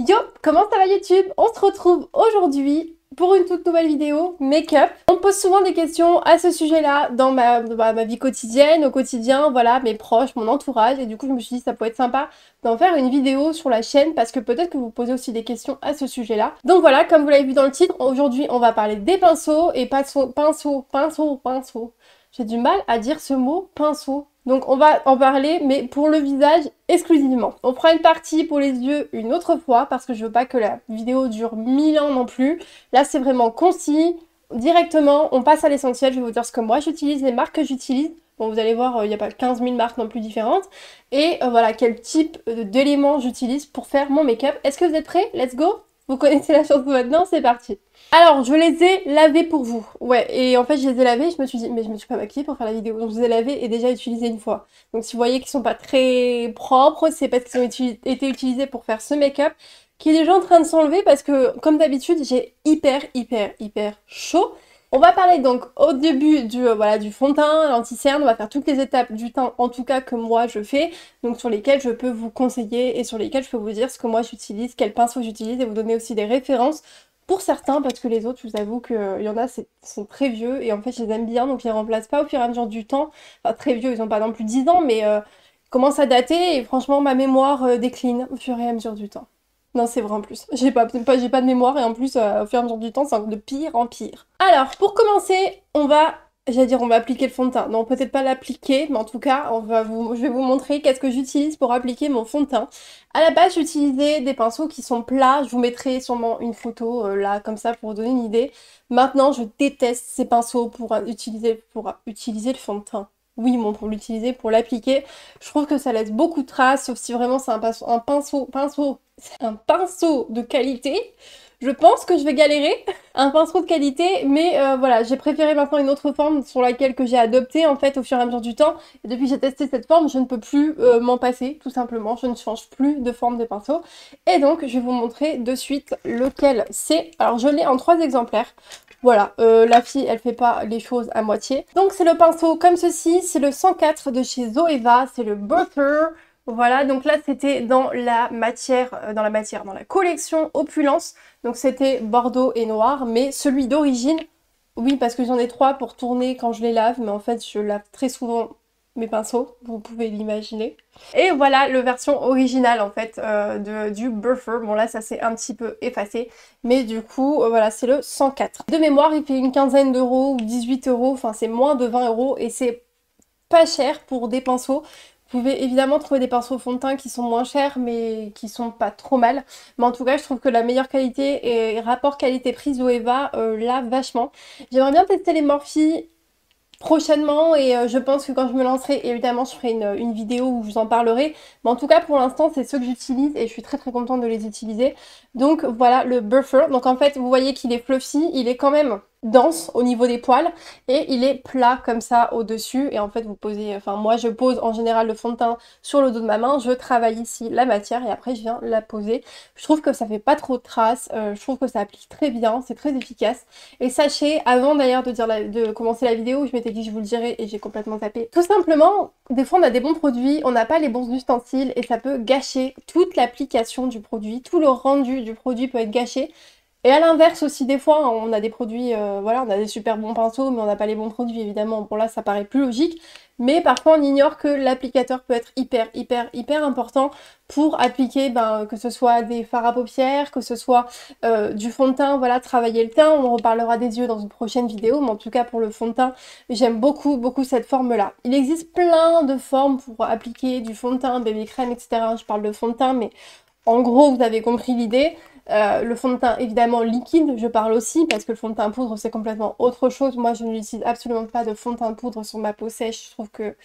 Yo, comment ça va YouTube? On se retrouve aujourd'hui pour une toute nouvelle vidéo make-up. On me pose souvent des questions à ce sujet-là dans ma vie quotidienne, au quotidien, voilà, mes proches, mon entourage, et du coup je me suis dit ça pourrait être sympa d'en faire une vidéo sur la chaîne parce que peut-être que vous posez aussi des questions à ce sujet-là. Donc voilà, comme vous l'avez vu dans le titre, aujourd'hui on va parler des pinceaux et pinceaux. J'ai du mal à dire ce mot, pinceau. Donc on va en parler, mais pour le visage exclusivement. On fera une partie pour les yeux une autre fois, parce que je veux pas que la vidéo dure 1000 ans non plus. Là c'est vraiment concis, directement, on passe à l'essentiel. Je vais vous dire ce que moi j'utilise, les marques que j'utilise. Bon, vous allez voir, il n'y a pas 15 000 marques non plus différentes. Et voilà, quel type d'éléments j'utilise pour faire mon make-up. Est-ce que vous êtes prêts? Let's go! Vous connaissez la chanson maintenant, c'est parti. Alors, je les ai lavés pour vous. Ouais, et en fait, je les ai lavés, je me suis dit, mais je me suis pas maquillée pour faire la vidéo. Donc, je les ai lavés et déjà utilisés une fois. Donc, si vous voyez qu'ils sont pas très propres, c'est parce qu'ils ont été utilisés pour faire ce make-up qui est déjà en train de s'enlever parce que, comme d'habitude, j'ai hyper chaud. On va parler donc au début du fond de teint, l'anti-cerne, on va faire toutes les étapes du teint, en tout cas que moi je fais, donc sur lesquelles je peux vous conseiller et sur lesquelles je peux vous dire ce que moi j'utilise, quel pinceau j'utilise et vous donner aussi des références pour certains parce que les autres, je vous avoue qu'il y en a, sont très vieux et en fait je les aime bien donc je les remplace pas au fur et à mesure du temps, enfin très vieux, ils ont pas non plus 10 ans mais ils commencent à dater et franchement ma mémoire décline au fur et à mesure du temps. Non, c'est vrai en plus. J'ai pas de mémoire et en plus, au fur et à mesure du temps, c'est de pire en pire. Alors, pour commencer, on va appliquer le fond de teint. Non, peut-être pas l'appliquer, mais en tout cas, je vais vous montrer qu'est-ce que j'utilise pour appliquer mon fond de teint. À la base, j'utilisais des pinceaux qui sont plats. Je vous mettrai sûrement une photo là, comme ça, pour vous donner une idée. Maintenant, je déteste ces pinceaux pour utiliser le fond de teint. Oui, bon, pour l'utiliser, pour l'appliquer. Je trouve que ça laisse beaucoup de traces, sauf si vraiment c'est un pinceau de qualité. Je pense que je vais galérer, un pinceau de qualité, mais voilà, j'ai préféré maintenant une autre forme sur laquelle que j'ai adopté en fait au fur et à mesure du temps. Et depuis que j'ai testé cette forme, je ne peux plus m'en passer, tout simplement. Je ne change plus de forme de pinceau. Et donc, je vais vous montrer de suite lequel c'est. Alors, je l'ai en 3 exemplaires. Voilà, la fille, elle fait pas les choses à moitié. Donc, c'est le pinceau comme ceci. C'est le 104 de chez Zoeva. C'est le Butter. Voilà, donc là c'était dans la collection Opulence, donc c'était bordeaux et noir, mais celui d'origine, oui parce que j'en ai 3 pour tourner quand je les lave, mais en fait je lave très souvent mes pinceaux, vous pouvez l'imaginer. Et voilà le version originale en fait du Buffer, bon là ça s'est un petit peu effacé, mais du coup voilà c'est le 104. De mémoire il fait une quinzaine d'euros ou 18 euros, enfin c'est moins de 20 euros et c'est pas cher pour des pinceaux. Vous pouvez évidemment trouver des pinceaux fond de teint qui sont moins chers mais qui sont pas trop mal. Mais en tout cas je trouve que la meilleure qualité et rapport qualité-prix Zoeva là vachement. J'aimerais bien tester les Morphe prochainement et je pense que quand je me lancerai, évidemment je ferai une vidéo où je vous en parlerai. Mais en tout cas pour l'instant c'est ceux que j'utilise et je suis très contente de les utiliser. Donc voilà le Buffer. Donc en fait vous voyez qu'il est fluffy, il est quand même dense au niveau des poils et il est plat comme ça au dessus et en fait vous posez, enfin moi je pose en général le fond de teint sur le dos de ma main, je travaille ici la matière et après je viens la poser. Je trouve que ça fait pas trop de traces, je trouve que ça applique très bien, c'est très efficace. Et sachez, avant d'ailleurs de commencer la vidéo, je m'étais dit que je vous le dirais et j'ai complètement zappé. Tout simplement, des fois on a des bons produits, on n'a pas les bons ustensiles et ça peut gâcher toute l'application du produit, tout le rendu du produit peut être gâché. Et à l'inverse aussi des fois, on a des produits, voilà, on a des super bons pinceaux mais on n'a pas les bons produits évidemment. Bon là ça paraît plus logique, mais parfois on ignore que l'applicateur peut être hyper important pour appliquer, que ce soit des fards à paupières, que ce soit du fond de teint, voilà, travailler le teint. On reparlera des yeux dans une prochaine vidéo, mais en tout cas pour le fond de teint, j'aime beaucoup cette forme-là. Il existe plein de formes pour appliquer du fond de teint, baby crème, etc. Je parle de fond de teint, mais en gros vous avez compris l'idée. Le fond de teint évidemment liquide, je parle aussi parce que le fond de teint poudre c'est complètement autre chose. Moi je n'utilise absolument pas de fond de teint poudre sur ma peau sèche, je trouve que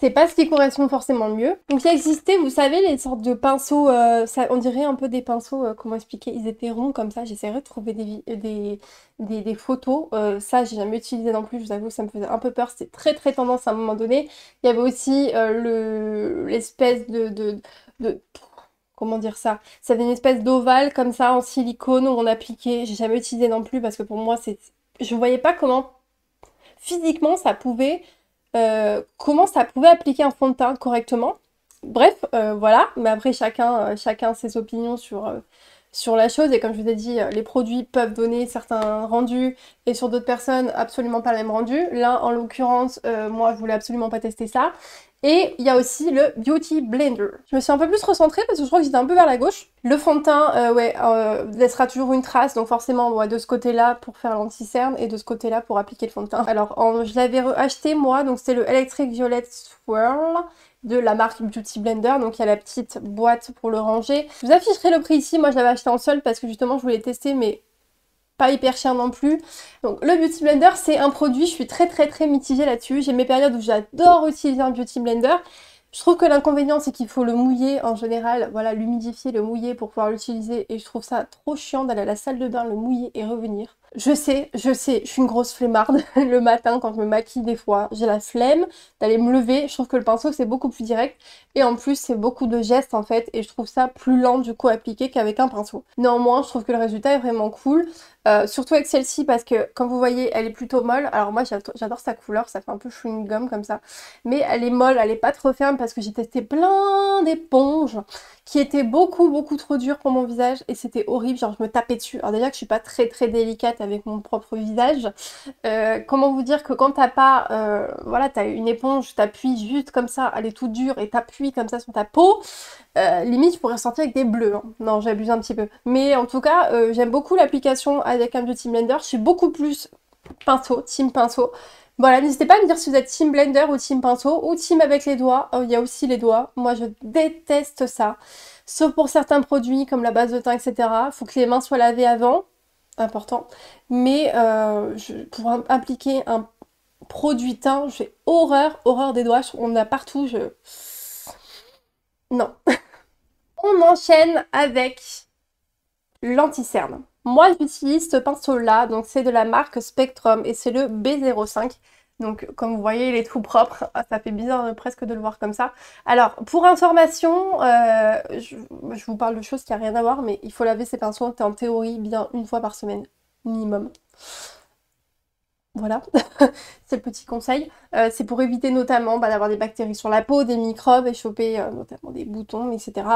c'est pas ce qui correspond forcément le mieux. Donc il existait, vous savez, les sortes de pinceaux, on dirait un peu des pinceaux, comment expliquer, ils étaient ronds comme ça, j'essaierai de trouver des photos. Ça j'ai jamais utilisé non plus, je vous avoue ça me faisait un peu peur, c'était très tendance à un moment donné. Il y avait aussi l'espèce comment dire ça? Ça avait une espèce d'ovale comme ça en silicone où on appliquait. J'ai jamais utilisé non plus parce que pour moi je voyais pas comment physiquement comment ça pouvait appliquer un fond de teint correctement. Bref, voilà, mais après chacun ses opinions sur la chose, et comme je vous ai dit, les produits peuvent donner certains rendus, et sur d'autres personnes, absolument pas le même rendu. Là, en l'occurrence, moi, je voulais absolument pas tester ça. Et il y a aussi le Beauty Blender. Je me suis un peu plus recentrée parce que je crois que j'étais un peu vers la gauche. Le fond de teint, ouais, laissera toujours une trace, donc forcément, ouais, de ce côté-là pour faire l'anti-cerne et de ce côté-là pour appliquer le fond de teint. Alors, je l'avais acheté moi, donc c'était le Electric Violet Swirl de la marque Beauty Blender, donc il y a la petite boîte pour le ranger. Je vous afficherai le prix ici, moi je l'avais acheté en solde parce que justement je voulais tester, mais pas hyper cher non plus. Donc le Beauty Blender, c'est un produit, je suis très mitigée là-dessus. J'ai mes périodes où j'adore utiliser un Beauty Blender. Je trouve que l'inconvénient, c'est qu'il faut le mouiller en général, voilà, l'humidifier, le mouiller pour pouvoir l'utiliser, et je trouve ça trop chiant d'aller à la salle de bain, le mouiller et revenir. Je sais, je suis une grosse flemmarde. Le matin, quand je me maquille des fois, j'ai la flemme d'aller me lever. Je trouve que le pinceau, c'est beaucoup plus direct. Et en plus, c'est beaucoup de gestes, en fait. Et je trouve ça plus lent, du coup, à appliquer qu'avec un pinceau. Néanmoins, je trouve que le résultat est vraiment cool. Surtout avec celle-ci, parce que, comme vous voyez, elle est plutôt molle. Alors moi, j'adore sa couleur. Ça fait un peu chewing-gum, comme ça. Mais elle est molle, elle est pas trop ferme, parce que j'ai testé plein d'éponges qui étaient beaucoup trop dures pour mon visage, et c'était horrible, genre je me tapais dessus. Alors déjà que je suis pas très délicate avec mon propre visage, comment vous dire que quand t'as pas, voilà, t'as une éponge, t'appuies juste comme ça, elle est toute dure, et t'appuies comme ça sur ta peau, limite je pourrais ressortir avec des bleus, hein. Non, j'abuse un petit peu. Mais en tout cas, j'aime beaucoup l'application avec un Beauty Blender, je suis beaucoup plus pinceau, team pinceau. Voilà, n'hésitez pas à me dire si vous êtes team blender ou team pinceau ou team avec les doigts. Oh, il y a aussi les doigts. Moi, je déteste ça. Sauf pour certains produits comme la base de teint, etc. Faut que les mains soient lavées avant. Important. Mais pour appliquer un produit teint, j'ai horreur des doigts. On en a partout. Non. On enchaîne avec l'anti-cerne. Moi, j'utilise ce pinceau-là, donc c'est de la marque Spectrum et c'est le B05. Donc, comme vous voyez, il est tout propre. Ah, ça fait bizarre presque de le voir comme ça. Alors, pour information, je vous parle de choses qui n'ont rien à voir, mais il faut laver ses pinceaux en théorie bien une fois par semaine, minimum. Voilà, c'est le petit conseil. C'est pour éviter notamment d'avoir des bactéries sur la peau, des microbes et choper notamment des boutons, etc.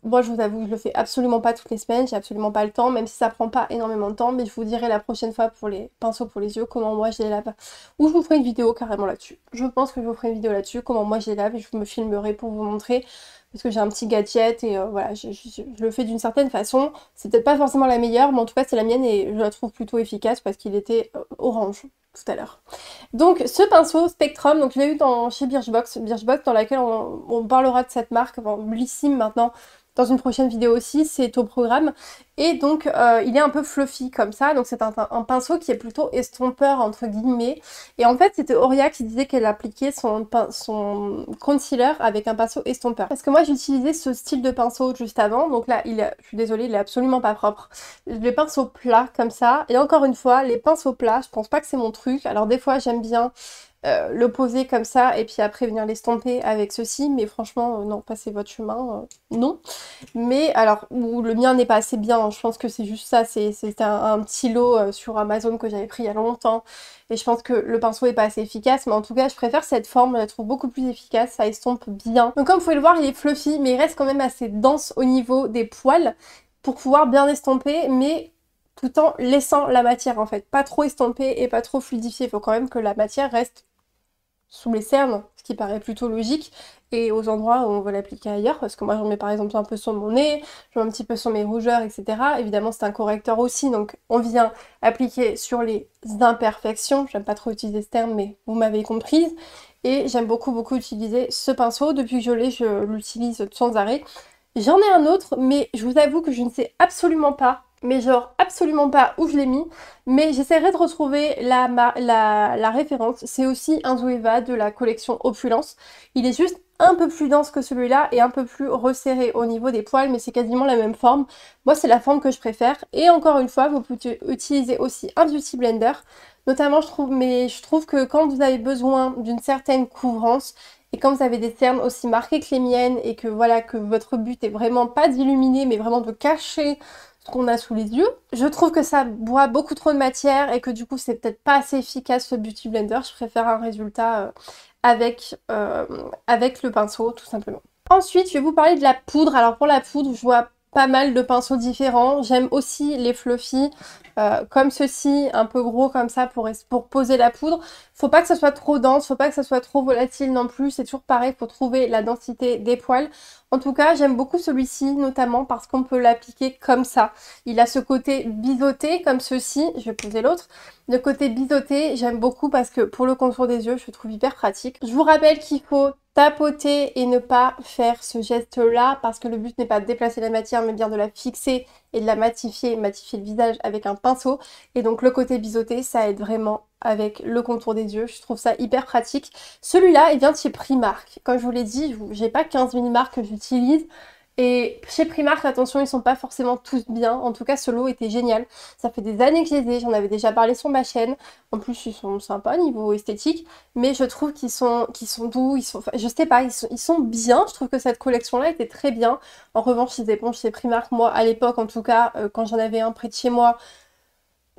Moi, je vous avoue, je le fais absolument pas toutes les semaines, j'ai absolument pas le temps, même si ça prend pas énormément de temps, mais je vous dirai la prochaine fois pour les pinceaux pour les yeux, comment moi je les lave. Ou je vous ferai une vidéo carrément là-dessus. Je pense que je vous ferai une vidéo là-dessus, comment moi je les lave, et je me filmerai pour vous montrer, parce que j'ai un petit gadget, et voilà, je le fais d'une certaine façon. C'est peut-être pas forcément la meilleure, mais en tout cas c'est la mienne, et je la trouve plutôt efficace, parce qu'il était orange tout à l'heure. Donc ce pinceau Spectrum, donc je l'ai eu chez Birchbox, dans laquelle on parlera de cette marque, enfin Blissim maintenant, dans une prochaine vidéo aussi, c'est au programme. Et donc il est un peu fluffy comme ça, donc c'est un pinceau qui est plutôt estompeur entre guillemets. Et en fait c'était Auria qui disait qu'elle appliquait son concealer avec un pinceau estompeur. Parce que moi j'ai utilisé ce style de pinceau juste avant, donc là je suis désolée, il est absolument pas propre. Les pinceaux plats comme ça, et encore une fois, les pinceaux plats, je pense pas que c'est mon truc. Alors des fois j'aime bien le poser comme ça et puis après venir l'estomper avec ceci, mais franchement non, passez votre chemin, non. Mais alors, ou le mien n'est pas assez bien, je pense que c'est juste ça, c'est un petit lot sur Amazon que j'avais pris il y a longtemps, et je pense que le pinceau est pas assez efficace, mais en tout cas je préfère cette forme, je la trouve beaucoup plus efficace, ça estompe bien. Donc comme vous pouvez le voir, il est fluffy, mais il reste quand même assez dense au niveau des poils pour pouvoir bien estomper, mais tout en laissant la matière en fait, pas trop estompé et pas trop fluidifié, il faut quand même que la matière reste sous les cernes, ce qui paraît plutôt logique, et aux endroits où on va l'appliquer ailleurs, parce que moi j'en mets par exemple un peu sur mon nez, j'en mets un petit peu sur mes rougeurs, etc. Évidemment c'est un correcteur aussi, donc on vient appliquer sur les imperfections, j'aime pas trop utiliser ce terme, mais vous m'avez comprise, et j'aime beaucoup utiliser ce pinceau, depuis que je l'ai, je l'utilise sans arrêt. J'en ai un autre, mais je vous avoue que je ne sais absolument pas, mais genre absolument pas où je l'ai mis, mais j'essaierai de retrouver la référence. C'est aussi un Zoeva de la collection Opulence. Il est juste un peu plus dense que celui-là et un peu plus resserré au niveau des poils, mais c'est quasiment la même forme. Moi c'est la forme que je préfère, et encore une fois vous pouvez utiliser aussi un Beauty Blender, notamment je trouve que quand vous avez besoin d'une certaine couvrance, et quand vous avez des cernes aussi marquées que les miennes, et que voilà, que votre but est vraiment pas d'illuminer mais vraiment de cacher ce qu'on a sous les yeux, je trouve que ça boit beaucoup trop de matière et que du coup c'est peut-être pas assez efficace ce Beauty Blender. Je préfère un résultat avec le pinceau tout simplement. Ensuite, je vais vous parler de la poudre. Alors pour la poudre, je vois pas mal de pinceaux différents. J'aime aussi les fluffy, comme ceci, un peu gros comme ça pour poser la poudre. Faut pas que ça soit trop dense, faut pas que ça soit trop volatile non plus. C'est toujours pareil, faut trouver la densité des poils. En tout cas, j'aime beaucoup celui-ci, notamment parce qu'on peut l'appliquer comme ça. Il a ce côté biseauté comme ceci. Je vais poser l'autre. Le côté biseauté, j'aime beaucoup parce que pour le contour des yeux, je le trouve hyper pratique. Je vous rappelle qu'il faut tapoter et ne pas faire ce geste-là parce que le but n'est pas de déplacer la matière mais bien de la fixer et de la matifier le visage avec un pinceau. Et donc le côté biseauté, ça aide vraiment avec le contour des yeux. Je trouve ça hyper pratique. Celui-là, il vient de chez Primark. Comme je vous l'ai dit, j'ai pas 15 000 marques que j'utilise. Et chez Primark, attention, ils sont pas forcément tous bien. En tout cas, ce lot était génial. Ça fait des années que je les ai, j'en avais déjà parlé sur ma chaîne. En plus, ils sont sympas niveau esthétique. Mais je trouve qu'ils sont doux, enfin, je sais pas, ils sont bien. Je trouve que cette collection-là était très bien. En revanche, les éponges chez Primark, moi, à l'époque, en tout cas, quand j'en avais un près de chez moi,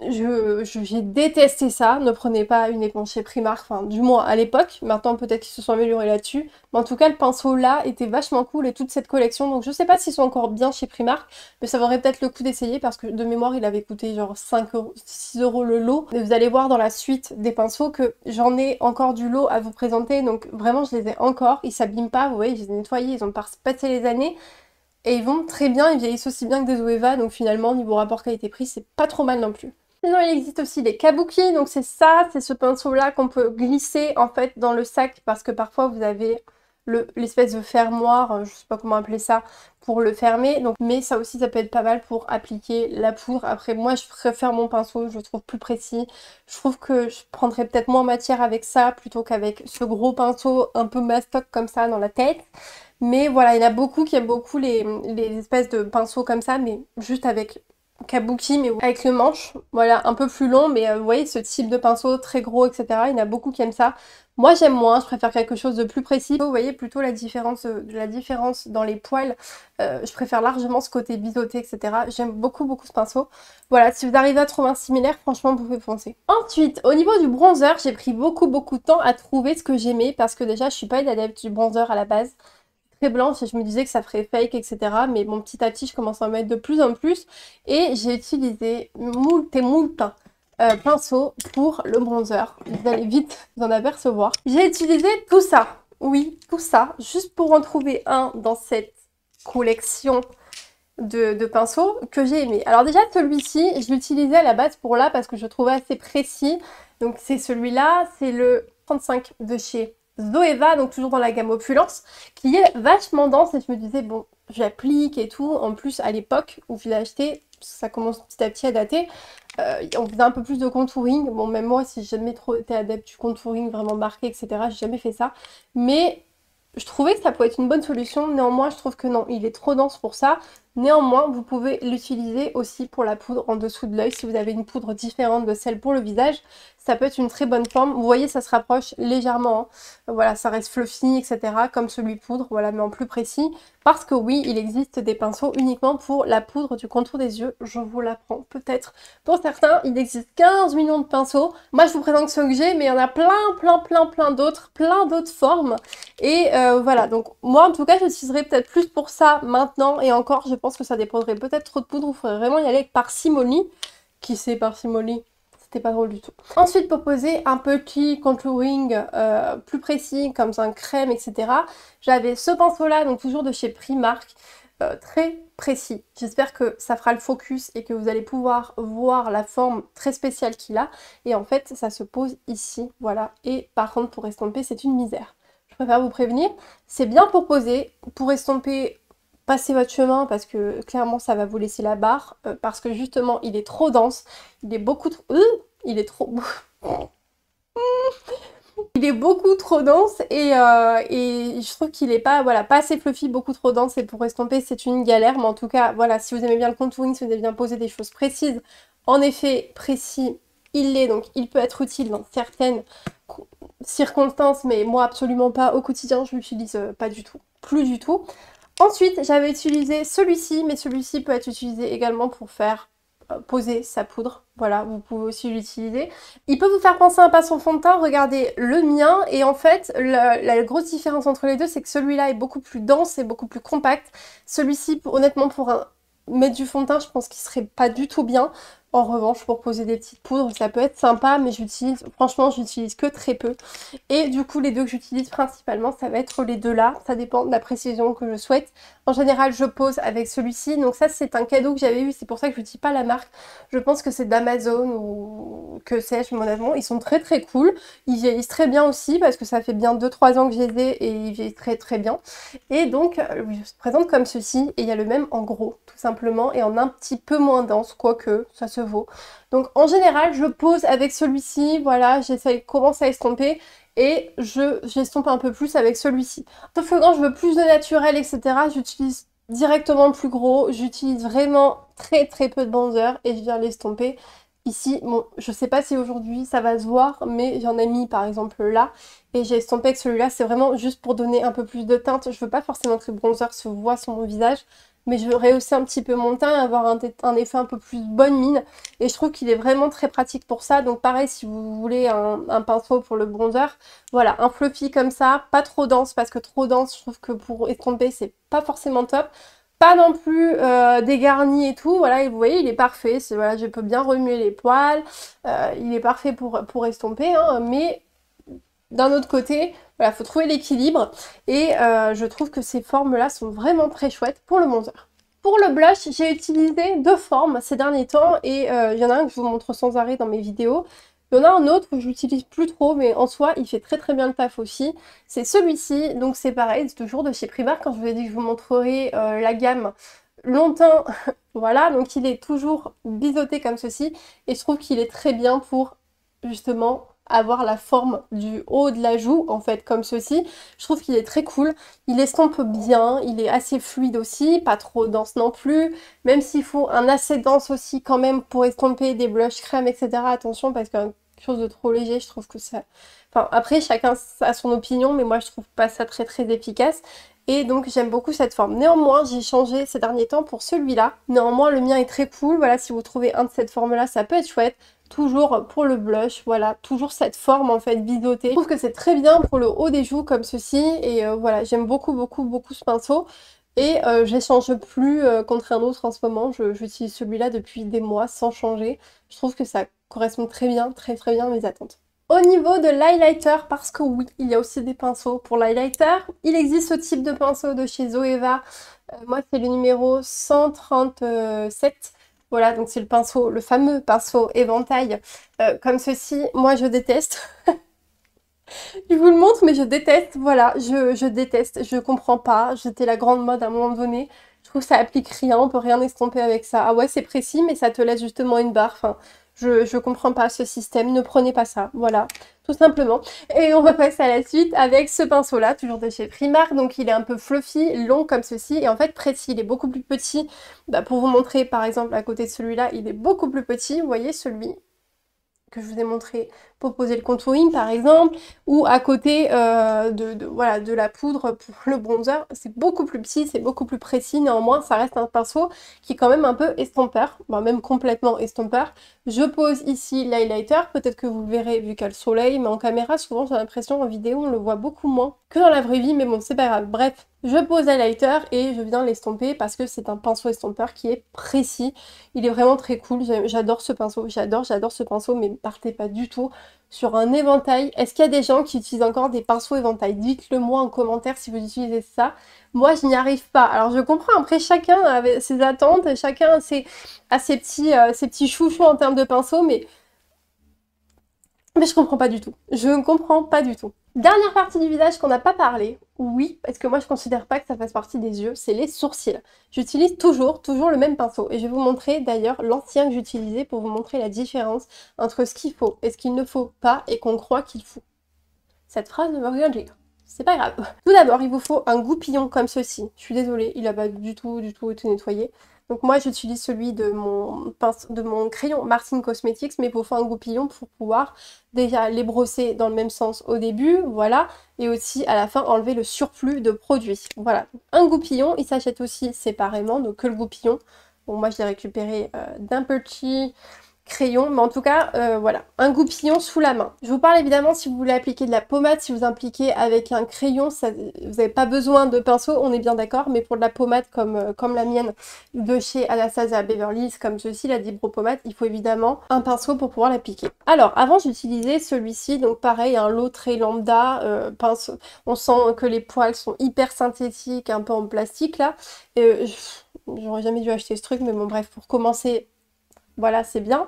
j'ai détesté ça. Ne prenez pas une éponge chez Primark, enfin du moins à l'époque. Maintenant peut-être qu'ils se sont améliorés là-dessus. Mais en tout cas le pinceau là était vachement cool et toute cette collection. Donc je sais pas s'ils sont encore bien chez Primark. Mais ça vaudrait peut-être le coup d'essayer parce que de mémoire il avait coûté genre 5 euros, 6 euros le lot. Et vous allez voir dans la suite des pinceaux que j'en ai encore du lot à vous présenter. Donc vraiment je les ai encore. Ils s'abîment pas, vous voyez, je les ai nettoyés, ils ont pas passé les années. Et ils vont très bien, ils vieillissent aussi bien que des Zoeva. Donc finalement niveau rapport qualité-prix c'est pas trop mal non plus. Sinon, il existe aussi les kabuki, donc c'est ça, c'est ce pinceau-là qu'on peut glisser en fait dans le sac parce que parfois vous avez l'espèce de fermoir, je sais pas comment appeler ça, pour le fermer. Donc, mais ça aussi, ça peut être pas mal pour appliquer la poudre. Après, moi, je préfère mon pinceau, je le trouve plus précis. Je trouve que je prendrais peut-être moins matière avec ça plutôt qu'avec ce gros pinceau un peu mastoc comme ça dans la tête. Mais voilà, il y en a beaucoup qui aiment beaucoup les espèces de pinceaux comme ça, mais juste avec kabuki mais avec le manche, voilà, un peu plus long, mais vous voyez ce type de pinceau très gros, etc. Il y en a beaucoup qui aiment ça. Moi j'aime moins, je préfère quelque chose de plus précis. Vous voyez plutôt la différence dans les poils. Je préfère largement ce côté biseauté, etc. J'aime beaucoup ce pinceau. Voilà, si vous arrivez à trouver un similaire, franchement vous pouvez foncer. Ensuite, au niveau du bronzer, j'ai pris beaucoup de temps à trouver ce que j'aimais parce que déjà je suis pas une adepte du bronzer à la base. Blanche et je me disais que ça ferait fake, etc. Mais bon, petit à petit, je commence à en mettre de plus en plus. Et j'ai utilisé moult pinceaux pour le bronzer. Vous allez vite vous en apercevoir. J'ai utilisé tout ça. Oui, tout ça. Juste pour en trouver un dans cette collection de pinceaux que j'ai aimé. Alors déjà, celui-ci, je l'utilisais à la base pour là parce que je trouvais assez précis. Donc c'est celui-là, c'est le 35 de chez Zoeva, donc toujours dans la gamme Opulence, qui est vachement dense et je me disais bon j'applique et tout. En plus à l'époque où je l'ai acheté, ça commence petit à petit à dater, on faisait un peu plus de contouring. Bon même moi si j'ai jamais trop été adepte du contouring vraiment marqué etc, j'ai jamais fait ça. Mais je trouvais que ça pouvait être une bonne solution, néanmoins je trouve que non, il est trop dense pour ça. Néanmoins, vous pouvez l'utiliser aussi pour la poudre en dessous de l'œil. Si vous avez une poudre différente de celle pour le visage, ça peut être une très bonne forme. Vous voyez, ça se rapproche légèrement. Hein. Voilà, ça reste fluffy, etc. comme celui poudre, voilà, mais en plus précis. Parce que oui, il existe des pinceaux uniquement pour la poudre du contour des yeux. Je vous l'apprends peut-être. Pour certains, il existe 15 millions de pinceaux. Moi, je vous présente ceux que j'ai, mais il y en a plein d'autres formes. Et voilà, donc moi, en tout cas, j'utiliserai peut-être plus pour ça maintenant. Et encore, je pense que ça dépendrait peut-être trop de poudre. Il faudrait vraiment y aller avec parcimonie. Qui c'est parcimonie? C'était pas drôle du tout. Ensuite, pour poser un petit contouring plus précis, comme un crème, etc. J'avais ce pinceau-là, donc toujours de chez Primark, très précis. J'espère que ça fera le focus et que vous allez pouvoir voir la forme très spéciale qu'il a. Et en fait, ça se pose ici, voilà. Et par contre, pour estomper, c'est une misère. Je préfère vous prévenir. C'est bien pour poser, pour estomper. Passez votre chemin parce que clairement ça va vous laisser la barre parce que justement il est trop dense, il est beaucoup trop... il est trop... il est beaucoup trop dense et je trouve qu'il est pas, voilà, pas assez fluffy, beaucoup trop dense et pour estomper c'est une galère. Mais en tout cas, voilà, si vous aimez bien le contouring, si vous aimez bien poser des choses précises, en effet précis, il l'est, donc il peut être utile dans certaines circonstances, mais moi absolument pas au quotidien, je l'utilise pas du tout, plus du tout. Ensuite, j'avais utilisé celui-ci, mais celui-ci peut être utilisé également pour faire poser sa poudre. Voilà, vous pouvez aussi l'utiliser. Il peut vous faire penser à un pinceau fond de teint, regardez le mien, et en fait, la grosse différence entre les deux, c'est que celui-là est beaucoup plus dense et beaucoup plus compact. Celui-ci, honnêtement, pour mettre du fond de teint, je pense qu'il serait pas du tout bien. En revanche, pour poser des petites poudres, ça peut être sympa, mais franchement, j'utilise que très peu. Et du coup, les deux que j'utilise principalement, ça va être les deux là. Ça dépend de la précision que je souhaite. En général, je pose avec celui-ci. Donc ça, c'est un cadeau que j'avais eu. C'est pour ça que je ne dis pas la marque. Je pense que c'est d'Amazon ou que sais-je, mais honnêtement, ils sont très très cool. Ils vieillissent très bien aussi parce que ça fait bien 2-3 ans que je les ai et ils vieillissent très très bien. Et donc, je se présente comme ceci. Et il y a le même en gros, tout simplement, et en un petit peu moins dense, quoique ça se vaut. Donc en général, je pose avec celui-ci, voilà, j'essaye, commence à estomper et j'estompe un peu plus avec celui-ci. Sauf que quand je veux plus de naturel, etc., j'utilise directement le plus gros, j'utilise vraiment très très peu de bronzer et je viens l'estomper ici. Bon, je sais pas si aujourd'hui ça va se voir, mais j'en ai mis par exemple là et j'ai estompé avec celui-là, c'est vraiment juste pour donner un peu plus de teinte. Je veux pas forcément que le bronzer se voit sur mon visage, mais je veux rehausser un petit peu mon teint et avoir un effet un peu plus bonne mine. Et je trouve qu'il est vraiment très pratique pour ça. Donc pareil, si vous voulez un pinceau pour le bronzer, voilà, un fluffy comme ça, pas trop dense, parce que trop dense, je trouve que pour estomper, c'est pas forcément top. Pas non plus dégarni et tout, voilà, et vous voyez, il est parfait. Voilà, je peux bien remuer les poils, il est parfait pour estomper, hein, mais d'un autre côté, voilà, faut trouver l'équilibre et je trouve que ces formes-là sont vraiment très chouettes pour le bronzer. Pour le blush, j'ai utilisé deux formes ces derniers temps et il y en a un que je vous montre sans arrêt dans mes vidéos. Il y en a un autre que je n'utilise plus trop, mais en soi, il fait très très bien le taf aussi. C'est celui-ci, donc c'est pareil, c'est toujours de chez Primark. Quand je vous ai dit que je vous montrerai la gamme longtemps, voilà, donc il est toujours biseauté comme ceci et je trouve qu'il est très bien pour justement avoir la forme du haut de la joue, en fait, comme ceci. Je trouve qu'il est très cool. Il estompe bien, il est assez fluide aussi, pas trop dense non plus. Même s'il faut un assez dense aussi quand même pour estomper des blushs crème, etc. Attention, parce que quelque chose de trop léger, je trouve que ça... Enfin, après, chacun a son opinion, mais moi, je trouve pas ça très très efficace. Et donc j'aime beaucoup cette forme. Néanmoins, j'ai changé ces derniers temps pour celui-là. Néanmoins, le mien est très cool. Voilà, si vous trouvez un de cette forme-là, ça peut être chouette. Toujours pour le blush, voilà, toujours cette forme en fait biseautée. Je trouve que c'est très bien pour le haut des joues comme ceci. Et voilà, j'aime beaucoup beaucoup beaucoup ce pinceau. Et j'échange plus contre un autre en ce moment. J'utilise celui-là depuis des mois sans changer. Je trouve que ça correspond très bien, très très bien à mes attentes. Au niveau de l'highlighter, parce que oui, il y a aussi des pinceaux pour l'highlighter. Il existe ce type de pinceau de chez Zoeva. Moi, c'est le numéro 137. Voilà, donc c'est le pinceau, le fameux pinceau éventail comme ceci. Moi, je déteste. Je vous le montre, mais je déteste. Voilà, je déteste. Je comprends pas. J'étais la grande mode à un moment donné. Je trouve que ça applique rien. On peut rien estomper avec ça. Ah ouais, c'est précis, mais ça te laisse justement une barre. Enfin, je comprends pas ce système. Ne prenez pas ça. Voilà, tout simplement. Et on va passer à la suite avec ce pinceau-là, toujours de chez Primark. Donc, il est un peu fluffy, long comme ceci. Et en fait, précis. Il est beaucoup plus petit. Bah, pour vous montrer, par exemple, à côté de celui-là, il est beaucoup plus petit. Vous voyez, celui que je vous ai montré pour poser le contouring par exemple, ou à côté voilà, de la poudre pour le bronzer, c'est beaucoup plus petit, c'est beaucoup plus précis, néanmoins ça reste un pinceau qui est quand même un peu estompeur, bon, même complètement estompeur. Je pose ici l'highlighter, peut-être que vous le verrez vu qu'il y a le soleil, mais en caméra souvent j'ai l'impression en vidéo on le voit beaucoup moins que dans la vraie vie, mais bon c'est pas grave. Bref, je pose l'highlighter et je viens l'estomper parce que c'est un pinceau estompeur qui est précis, il est vraiment très cool, j'adore ce pinceau, j'adore ce pinceau, mais partez pas du tout sur un éventail. Est-ce qu'il y a des gens qui utilisent encore des pinceaux éventail? Dites-le moi en commentaire si vous utilisez ça. Moi, je n'y arrive pas. Alors, je comprends, après, chacun a ses attentes, et chacun a ses petits chouchous en termes de pinceaux, mais je comprends pas du tout. Je ne comprends pas du tout. Dernière partie du visage qu'on n'a pas parlé, oui, parce que moi je considère pas que ça fasse partie des yeux, c'est les sourcils. J'utilise toujours le même pinceau. Et je vais vous montrer d'ailleurs l'ancien que j'utilisais pour vous montrer la différence entre ce qu'il faut et ce qu'il ne faut pas et qu'on croit qu'il faut. Cette phrase ne veut rien dire. C'est pas grave. Tout d'abord, il vous faut un goupillon comme ceci. Je suis désolée, il n'a pas du tout été nettoyé. Donc moi j'utilise celui de mon crayon Martine Cosmetics, mais il vous faut un goupillon pour pouvoir déjà les brosser dans le même sens au début, voilà, et aussi à la fin enlever le surplus de produit. Voilà, un goupillon, il s'achète aussi séparément, donc que le goupillon. Bon, moi je l'ai récupéré d'un petit crayon, mais en tout cas, voilà, un goupillon sous la main. Je vous parle évidemment si vous voulez appliquer de la pommade, si vous appliquez avec un crayon, ça, vous n'avez pas besoin de pinceau, on est bien d'accord, mais pour de la pommade comme la mienne de chez Anastasia Beverly Hills, comme ceci, la Dibro pommade, il faut évidemment un pinceau pour pouvoir l'appliquer. Alors, avant j'utilisais celui-ci, donc pareil, un lot très lambda, pinceau. On sent que les poils sont hyper synthétiques, un peu en plastique là. J'aurais jamais dû acheter ce truc, mais bon bref, pour commencer, voilà, c'est bien.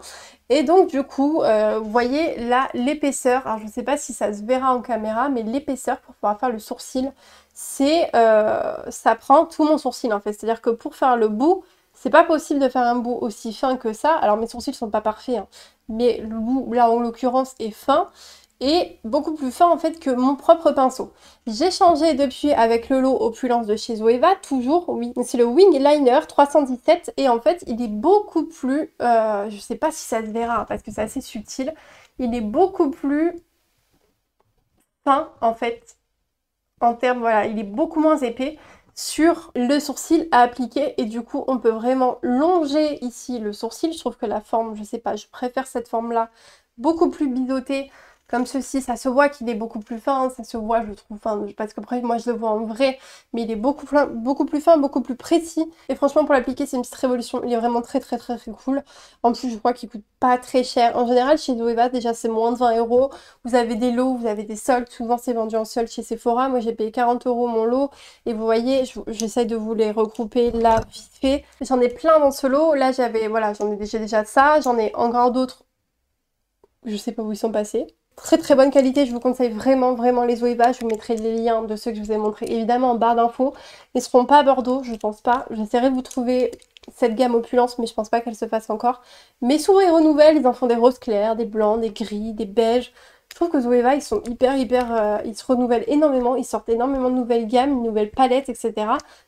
Et donc du coup, vous voyez là l'épaisseur, alors je ne sais pas si ça se verra en caméra, mais l'épaisseur pour pouvoir faire le sourcil, c'est ça prend tout mon sourcil en fait. C'est-à-dire que pour faire le bout, c'est pas possible de faire un bout aussi fin que ça. Alors mes sourcils sont pas parfaits, hein, mais le bout là en l'occurrence est fin. Et beaucoup plus fin en fait que mon propre pinceau. J'ai changé depuis avec le lot Opulence de chez Zoeva, toujours, oui. C'est le Wing Liner 317 et en fait il est beaucoup plus, je sais pas si ça se verra hein, parce que c'est assez subtil, il est beaucoup plus fin en fait, en termes, voilà, il est beaucoup moins épais sur le sourcil à appliquer et du coup on peut vraiment longer ici le sourcil. Je trouve que la forme, je sais pas, je préfère cette forme là, beaucoup plus biseautée. Comme ceci, ça se voit qu'il est beaucoup plus fin, ça se voit, je trouve, enfin, parce que après, moi je le vois en vrai, mais il est beaucoup plus fin, beaucoup plus précis. Et franchement, pour l'appliquer, c'est une petite révolution. Il est vraiment très cool. En plus, je crois qu'il coûte pas très cher. En général, chez Zoeva, déjà, c'est moins de 20 €. Vous avez des lots, vous avez des soldes. Souvent, c'est vendu en solde chez Sephora. Moi, j'ai payé 40 € mon lot. Et vous voyez, j'essaye de vous les regrouper là, vite fait. J'en ai plein dans ce lot. Là, voilà, j'ai déjà ça. J'en ai encore d'autres. Je sais pas où ils sont passés. Très bonne qualité, je vous conseille vraiment les Zoeva. Je vous mettrai les liens de ceux que je vous ai montrés évidemment en barre d'infos. Ils ne seront pas à Bordeaux, je pense pas. J'essaierai de vous trouver cette gamme Opulence, mais je pense pas qu'elle se fasse encore. Mais souvent ils renouvellent, ils en font des roses clairs, des blancs, des gris, des beiges. Je trouve que Zoeva, ils sont ils se renouvellent énormément, ils sortent énormément de nouvelles gammes, de nouvelles palettes, etc.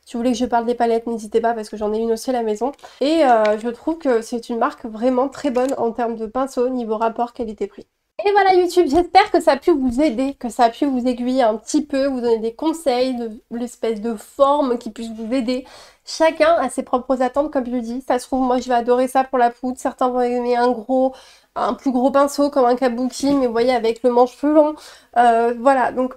Si vous voulez que je parle des palettes, n'hésitez pas parce que j'en ai une aussi à la maison. Et je trouve que c'est une marque vraiment très bonne en termes de pinceau, niveau rapport qualité-prix. Et voilà YouTube, j'espère que ça a pu vous aider, que ça a pu vous aiguiller un petit peu, vous donner des conseils, l'espèce de forme qui puisse vous aider. Chacun a ses propres attentes comme je le dis. Ça se trouve, moi je vais adorer ça pour la poudre. Certains vont aimer un plus gros pinceau comme un kabuki, mais vous voyez avec le manche plus long. Voilà, donc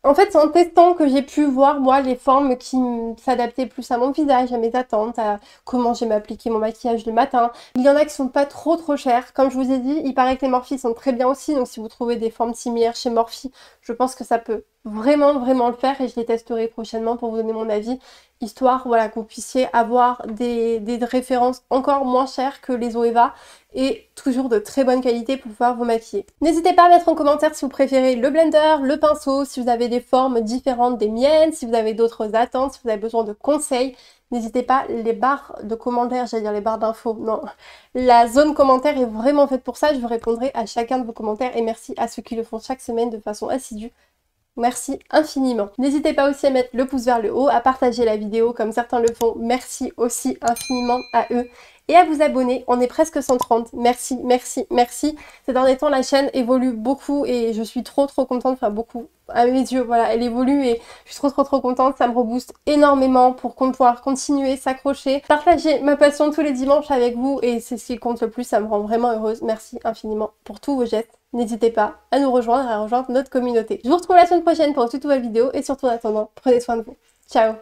en fait, c'est en testant que j'ai pu voir, moi, les formes qui s'adaptaient plus à mon visage, à mes attentes, à comment j'aime appliquer mon maquillage le matin. Il y en a qui sont pas trop chers. Comme je vous ai dit, il paraît que les Morphe sont très bien aussi. Donc si vous trouvez des formes similaires chez Morphe, je pense que ça peut vraiment le faire. Et je les testerai prochainement pour vous donner mon avis. Histoire, voilà, que vous puissiez avoir des références encore moins chères que les Zoeva. Et toujours de très bonne qualité pour pouvoir vous maquiller. N'hésitez pas à mettre en commentaire si vous préférez le blender, le pinceau, si vous avez des formes différentes des miennes, si vous avez d'autres attentes, si vous avez besoin de conseils. N'hésitez pas, les barres de commentaires, j'allais dire les barres d'infos, non. La zone commentaire est vraiment faite pour ça, je vous répondrai à chacun de vos commentaires et merci à ceux qui le font chaque semaine de façon assidue. Merci infiniment. N'hésitez pas aussi à mettre le pouce vers le haut, à partager la vidéo comme certains le font. Merci aussi infiniment à eux. Et à vous abonner, on est presque 130. Merci. Ces derniers temps, la chaîne évolue beaucoup et je suis trop contente, enfin beaucoup, à mes yeux, voilà, elle évolue et je suis trop contente. Ça me rebooste énormément pour pouvoir continuer, s'accrocher, partager ma passion tous les dimanches avec vous et c'est ce qui compte le plus, ça me rend vraiment heureuse. Merci infiniment pour tous vos gestes. N'hésitez pas à nous rejoindre et à rejoindre notre communauté. Je vous retrouve la semaine prochaine pour une toute nouvelle vidéo et surtout en attendant, prenez soin de vous. Ciao!